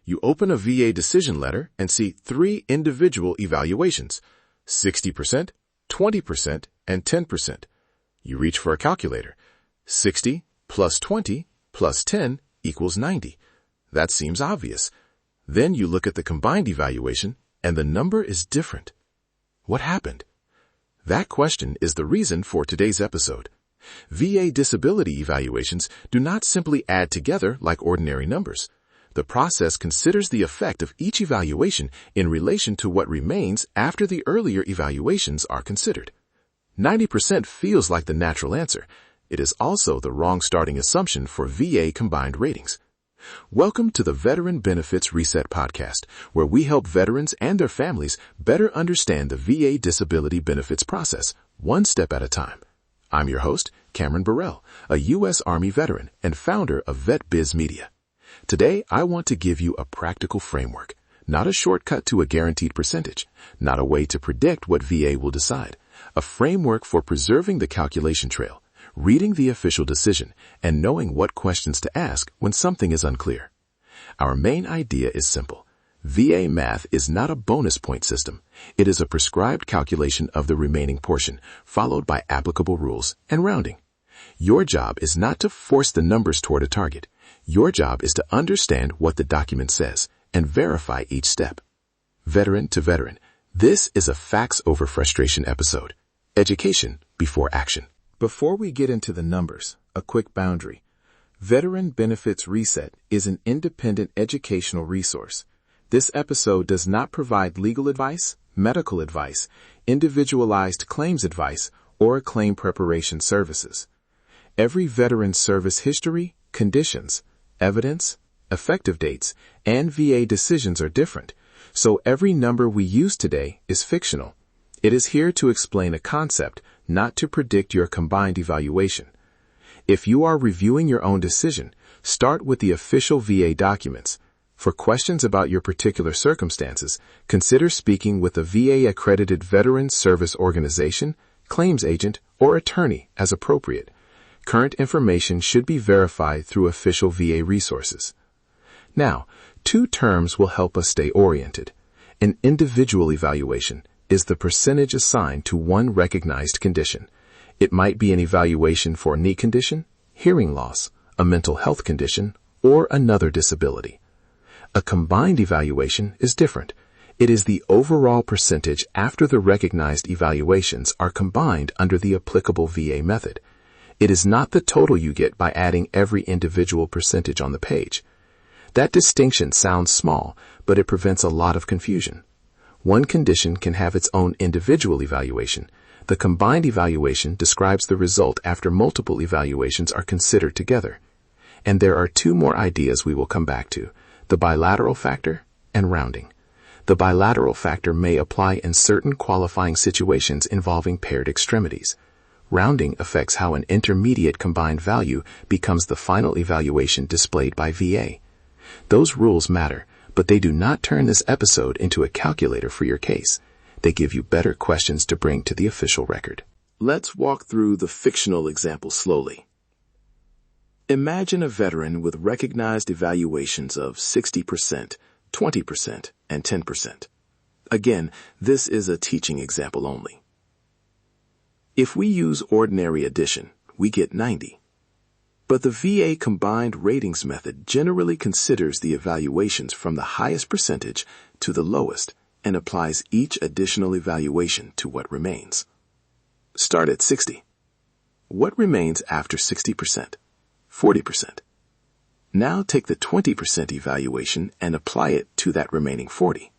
You open a VA decision letter and see 3 individual evaluations, 60%, 20%, and 10%. You reach for a calculator. 60 plus 20 plus 10 equals 90. That seems obvious. Then you look at the combined evaluation and the number is different. What happened? That question is the reason for today's episode. VA disability evaluations do not simply add together like ordinary numbers. The process considers the effect of each evaluation in relation to what remains after the earlier evaluations are considered. 90% feels like the natural answer. It is also the wrong starting assumption for VA combined ratings. Welcome to the Veteran Benefits Reset podcast, where we help veterans and their families better understand the VA disability benefits process, one step at a time. I'm your host, Cameron Burrell, a U.S. Army veteran and founder of VetBiz Media. Today, I want to give you a practical framework, not a shortcut to a guaranteed percentage, not a way to predict what VA will decide, a framework for preserving the calculation trail, reading the official decision, and knowing what questions to ask when something is unclear. Our main idea is simple. VA math is not a bonus point system. It is a prescribed calculation of the remaining portion, followed by applicable rules and rounding. Your job is not to force the numbers toward a target. Your job is to understand what the document says and verify each step. Veteran to veteran, this is a facts over frustration episode. Education before action. Before we get into the numbers, a quick boundary. Veteran Benefits Reset is an independent educational resource. This episode does not provide legal advice, medical advice, individualized claims advice, or claim preparation services. Every veteran's service history, conditions, evidence, effective dates, and VA decisions are different, so every number we use today is fictional. It is here to explain a concept, not to predict your combined evaluation. If you are reviewing your own decision, start with the official VA documents. For questions about your particular circumstances, consider speaking with a VA-accredited Veterans Service Organization, claims agent, or attorney as appropriate. Current information should be verified through official VA resources. Now, 2 terms will help us stay oriented. An individual evaluation is the percentage assigned to one recognized condition. It might be an evaluation for a knee condition, hearing loss, a mental health condition, or another disability. A combined evaluation is different. It is the overall percentage after the recognized evaluations are combined under the applicable VA method. It is not the total you get by adding every individual percentage on the page. That distinction sounds small, but it prevents a lot of confusion. One condition can have its own individual evaluation. The combined evaluation describes the result after multiple evaluations are considered together. And there are 2 more ideas we will come back to: the bilateral factor and rounding. The bilateral factor may apply in certain qualifying situations involving paired extremities. Rounding affects how an intermediate combined value becomes the final evaluation displayed by VA. Those rules matter, but they do not turn this episode into a calculator for your case. They give you better questions to bring to the official record. Let's walk through the fictional example slowly. Imagine a veteran with recognized evaluations of 60%, 20%, and 10%. Again, this is a teaching example only. If we use ordinary addition, we get 90. But the VA combined ratings method generally considers the evaluations from the highest percentage to the lowest and applies each additional evaluation to what remains. Start at 60. What remains after 60%? 40%. Now take the 20% evaluation and apply it to that remaining 40.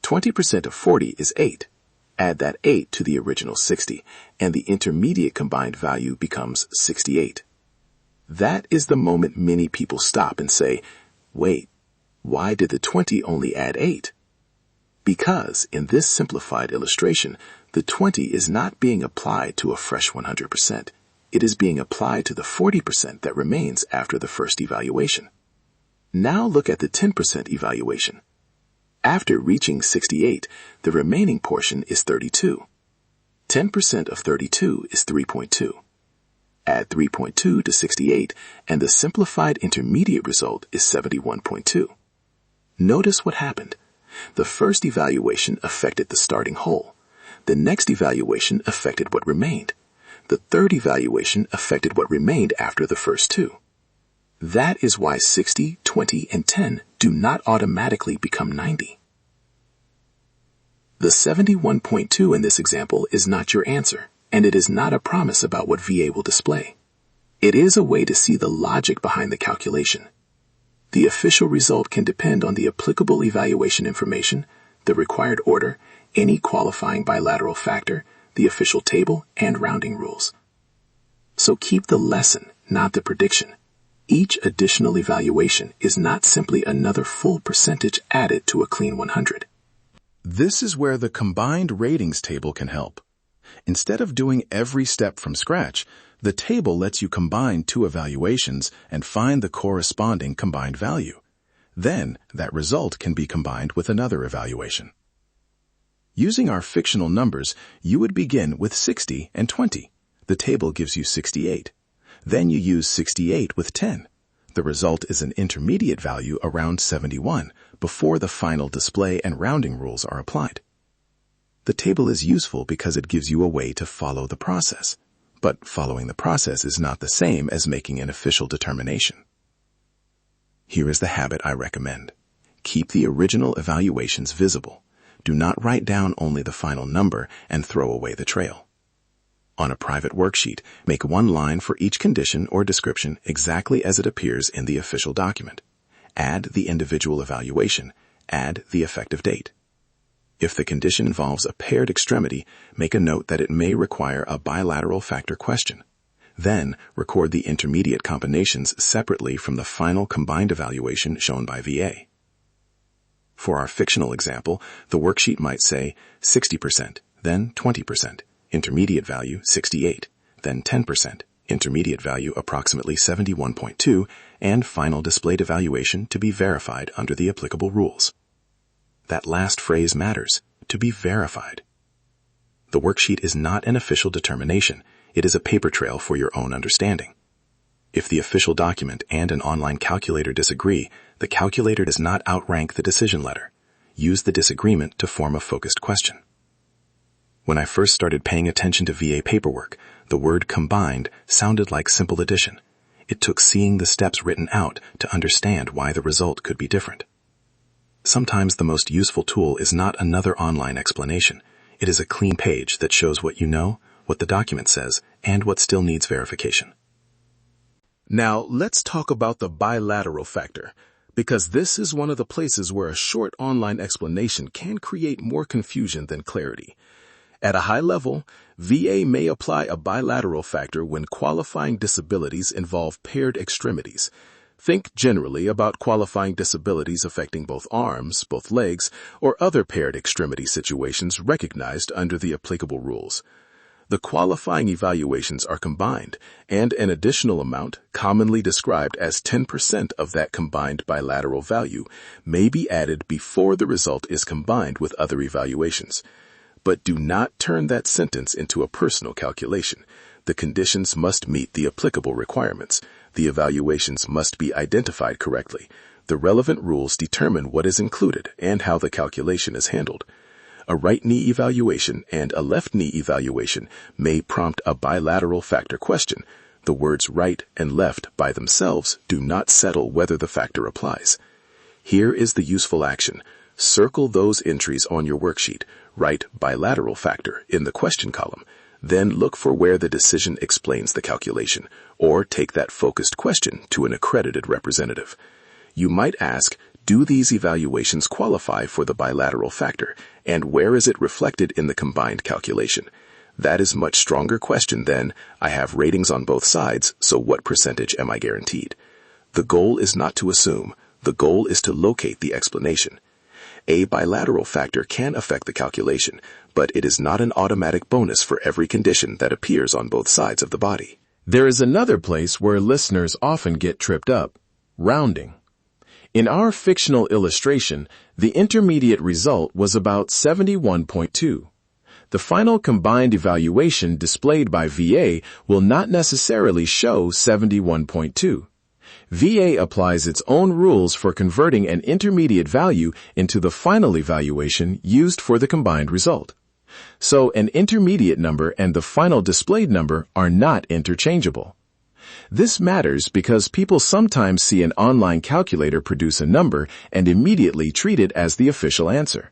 20% of 40 is 8. Add that 8 to the original 60, and the intermediate combined value becomes 68. That is the moment many people stop and say, wait, why did the 20 only add 8? Because, in this simplified illustration, the 20 is not being applied to a fresh 100%. It is being applied to the 40% that remains after the first evaluation. Now look at the 10% evaluation. After reaching 68, the remaining portion is 32. 10% of 32 is 3.2. Add 3.2 to 68, and the simplified intermediate result is 71.2. Notice what happened. The first evaluation affected the starting whole. The next evaluation affected what remained. The third evaluation affected what remained after the first two. That is why 60, 20, and 10 do not automatically become 90. The 71.2 in this example is not your answer, and it is not a promise about what VA will display. It is a way to see the logic behind the calculation. The official result can depend on the applicable evaluation information, the required order, any qualifying bilateral factor, the official table, and rounding rules. So keep the lesson, not the prediction. Each additional evaluation is not simply another full percentage added to a clean 100. This is where the combined ratings table can help. Instead of doing every step from scratch, the table lets you combine two evaluations and find the corresponding combined value. Then, that result can be combined with another evaluation. Using our fictional numbers, you would begin with 60 and 20. The table gives you 68. Then you use 68 with 10. The result is an intermediate value around 71 before the final display and rounding rules are applied. The table is useful because it gives you a way to follow the process. But following the process is not the same as making an official determination. Here is the habit I recommend. Keep the original evaluations visible. Do not write down only the final number and throw away the trail. On a private worksheet, make one line for each condition or description exactly as it appears in the official document. Add the individual evaluation. Add the effective date. If the condition involves a paired extremity, make a note that it may require a bilateral factor question. Then, record the intermediate combinations separately from the final combined evaluation shown by VA. For our fictional example, the worksheet might say 60%, then 20%, intermediate value 68, then 10%, intermediate value approximately 71.2, and final displayed evaluation to be verified under the applicable rules. That last phrase matters, to be verified. The worksheet is not an official determination. It is a paper trail for your own understanding. If the official document and an online calculator disagree, the calculator does not outrank the decision letter. Use the disagreement to form a focused question. When I first started paying attention to VA paperwork, the word combined sounded like simple addition. It took seeing the steps written out to understand why the result could be different. Sometimes the most useful tool is not another online explanation. It is a clean page that shows what you know, what the document says, and what still needs verification. Now, let's talk about the bilateral factor, because this is one of the places where a short online explanation can create more confusion than clarity. At a high level, VA may apply a bilateral factor when qualifying disabilities involve paired extremities. Think generally about qualifying disabilities affecting both arms, both legs, or other paired extremity situations recognized under the applicable rules. The qualifying evaluations are combined, and an additional amount, commonly described as 10% of that combined bilateral value, may be added before the result is combined with other evaluations. But do not turn that sentence into a personal calculation. The conditions must meet the applicable requirements. The evaluations must be identified correctly. The relevant rules determine what is included and how the calculation is handled. A right knee evaluation and a left knee evaluation may prompt a bilateral factor question. The words right and left by themselves do not settle whether the factor applies. Here is the useful action. Circle those entries on your worksheet. Write bilateral factor in the question column. Then look for where the decision explains the calculation, or take that focused question to an accredited representative. You might ask, do these evaluations qualify for the bilateral factor, and where is it reflected in the combined calculation? That is a much stronger question than, I have ratings on both sides, so what percentage am I guaranteed? The goal is not to assume. The goal is to locate the explanation. A bilateral factor can affect the calculation, but it is not an automatic bonus for every condition that appears on both sides of the body. There is another place where listeners often get tripped up: rounding. In our fictional illustration, the intermediate result was about 71.2. The final combined evaluation displayed by VA will not necessarily show 71.2. VA applies its own rules for converting an intermediate value into the final evaluation used for the combined result. So an intermediate number and the final displayed number are not interchangeable. This matters because people sometimes see an online calculator produce a number and immediately treat it as the official answer.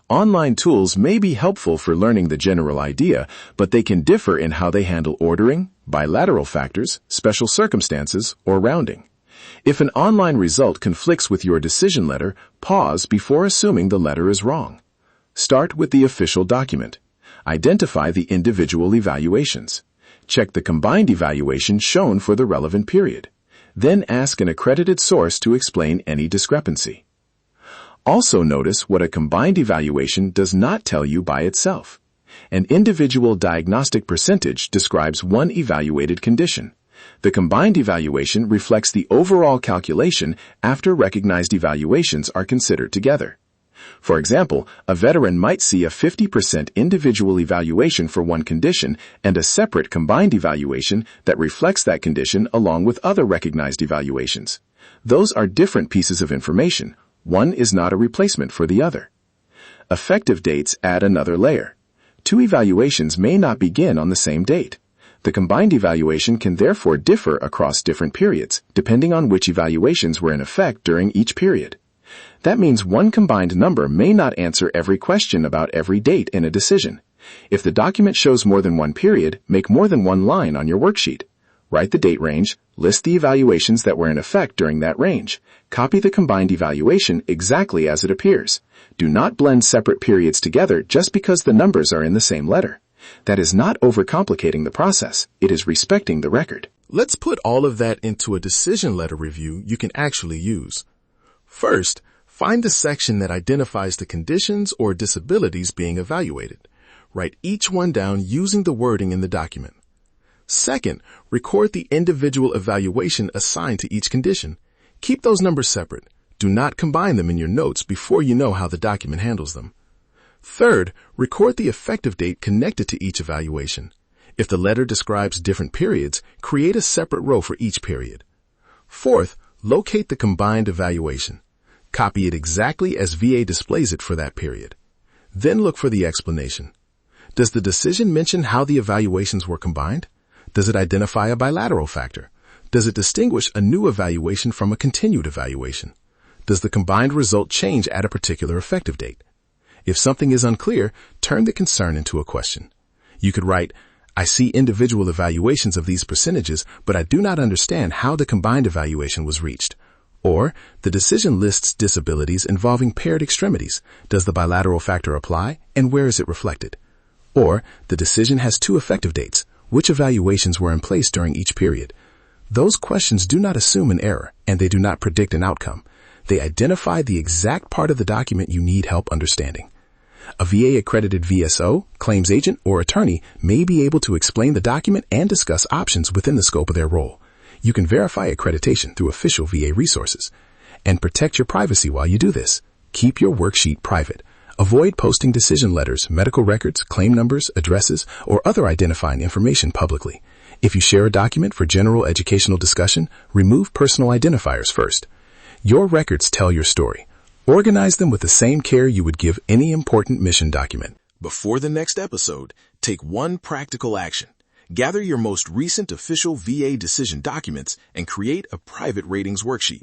Online tools may be helpful for learning the general idea, but they can differ in how they handle ordering, bilateral factors, special circumstances, or rounding. If an online result conflicts with your decision letter, pause before assuming the letter is wrong. Start with the official document. Identify the individual evaluations. Check the combined evaluation shown for the relevant period. Then ask an accredited source to explain any discrepancy. Also notice what a combined evaluation does not tell you by itself. An individual diagnostic percentage describes one evaluated condition. The combined evaluation reflects the overall calculation after recognized evaluations are considered together. For example, a veteran might see a 50% individual evaluation for one condition and a separate combined evaluation that reflects that condition along with other recognized evaluations. Those are different pieces of information. One is not a replacement for the other. Effective dates add another layer. Two evaluations may not begin on the same date. The combined evaluation can therefore differ across different periods, depending on which evaluations were in effect during each period. That means one combined number may not answer every question about every date in a decision. If the document shows more than one period, make more than one line on your worksheet. Write the date range, list the evaluations that were in effect during that range. Copy the combined evaluation exactly as it appears. Do not blend separate periods together just because the numbers are in the same letter. That is not overcomplicating the process. It is respecting the record. Let's put all of that into a decision letter review you can actually use. First, find the section that identifies the conditions or disabilities being evaluated. Write each one down using the wording in the document. Second, record the individual evaluation assigned to each condition. Keep those numbers separate. Do not combine them in your notes before you know how the document handles them. Third, record the effective date connected to each evaluation. If the letter describes different periods, create a separate row for each period. Fourth, locate the combined evaluation. Copy it exactly as VA displays it for that period. Then look for the explanation. Does the decision mention how the evaluations were combined? Does it identify a bilateral factor? Does it distinguish a new evaluation from a continued evaluation? Does the combined result change at a particular effective date? If something is unclear, turn the concern into a question. You could write, I see individual evaluations of these percentages, but I do not understand how the combined evaluation was reached. Or, the decision lists disabilities involving paired extremities. Does the bilateral factor apply, and where is it reflected? Or, the decision has two effective dates. Which evaluations were in place during each period? Those questions do not assume an error, and they do not predict an outcome. They identify the exact part of the document you need help understanding. A VA-accredited VSO, claims agent, or attorney may be able to explain the document and discuss options within the scope of their role. You can verify accreditation through official VA resources. And protect your privacy while you do this. Keep your worksheet private. Avoid posting decision letters, medical records, claim numbers, addresses, or other identifying information publicly. If you share a document for general educational discussion, remove personal identifiers first. Your records tell your story. Organize them with the same care you would give any important mission document. Before the next episode, take one practical action. Gather your most recent official VA decision documents and create a private ratings worksheet.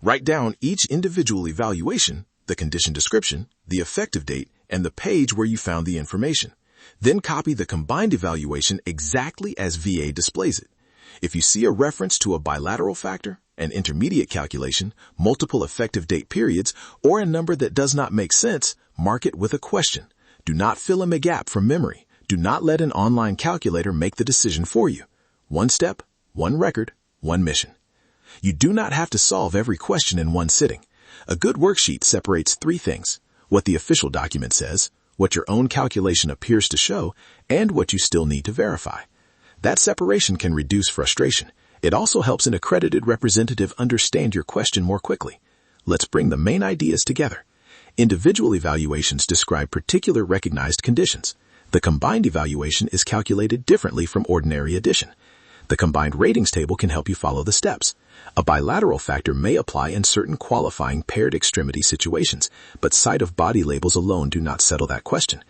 Write down each individual evaluation, the condition description, the effective date, and the page where you found the information. Then copy the combined evaluation exactly as VA displays it. If you see a reference to a bilateral factor, an intermediate calculation, multiple effective date periods, or a number that does not make sense, mark it with a question. Do not fill in the gap from memory. Do not let an online calculator make the decision for you. One step, one record, one mission. You do not have to solve every question in one sitting. A good worksheet separates three things: what the official document says, what your own calculation appears to show, and what you still need to verify. That separation can reduce frustration. It also helps an accredited representative understand your question more quickly. Let's bring the main ideas together. Individual evaluations describe particular recognized conditions. The combined evaluation is calculated differently from ordinary addition. The combined ratings table can help you follow the steps. A bilateral factor may apply in certain qualifying paired extremity situations, but sight of body labels alone do not settle that question.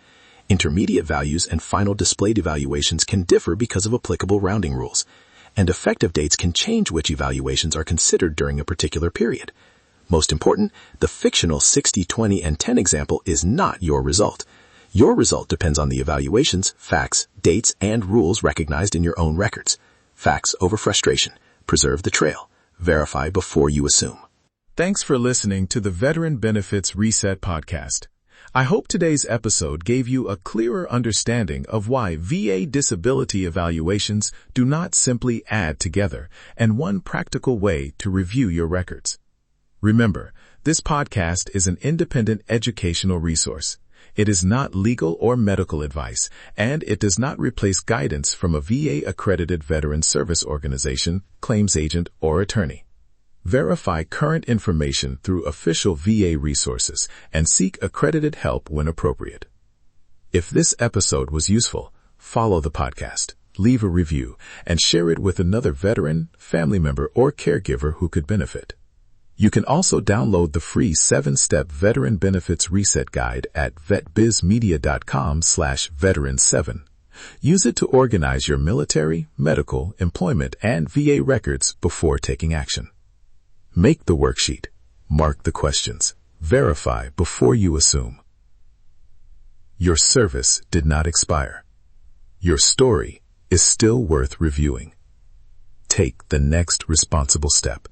Intermediate values and final displayed evaluations can differ because of applicable rounding rules, and effective dates can change which evaluations are considered during a particular period. Most important, the fictional 60, 20, and 10 example is not your result. Your result depends on the evaluations, facts, dates, and rules recognized in your own records. Facts over frustration. Preserve the trail. Verify before you assume. Thanks for listening to the Veteran Benefits Reset podcast. I hope today's episode gave you a clearer understanding of why VA disability evaluations do not simply add together, and one practical way to review your records. Remember, this podcast is an independent educational resource. It is not legal or medical advice, and it does not replace guidance from a VA-accredited veteran service organization, claims agent, or attorney. Verify current information through official VA resources and seek accredited help when appropriate. If this episode was useful, follow the podcast, leave a review, and share it with another veteran, family member, or caregiver who could benefit. You can also download the free 7-step Veteran Benefits Reset Guide at vetbizmedia.com/veteran7. Use it to organize your military, medical, employment, and VA records before taking action. Make the worksheet. Mark the questions. Verify before you assume. Your service did not expire. Your story is still worth reviewing. Take the next responsible step.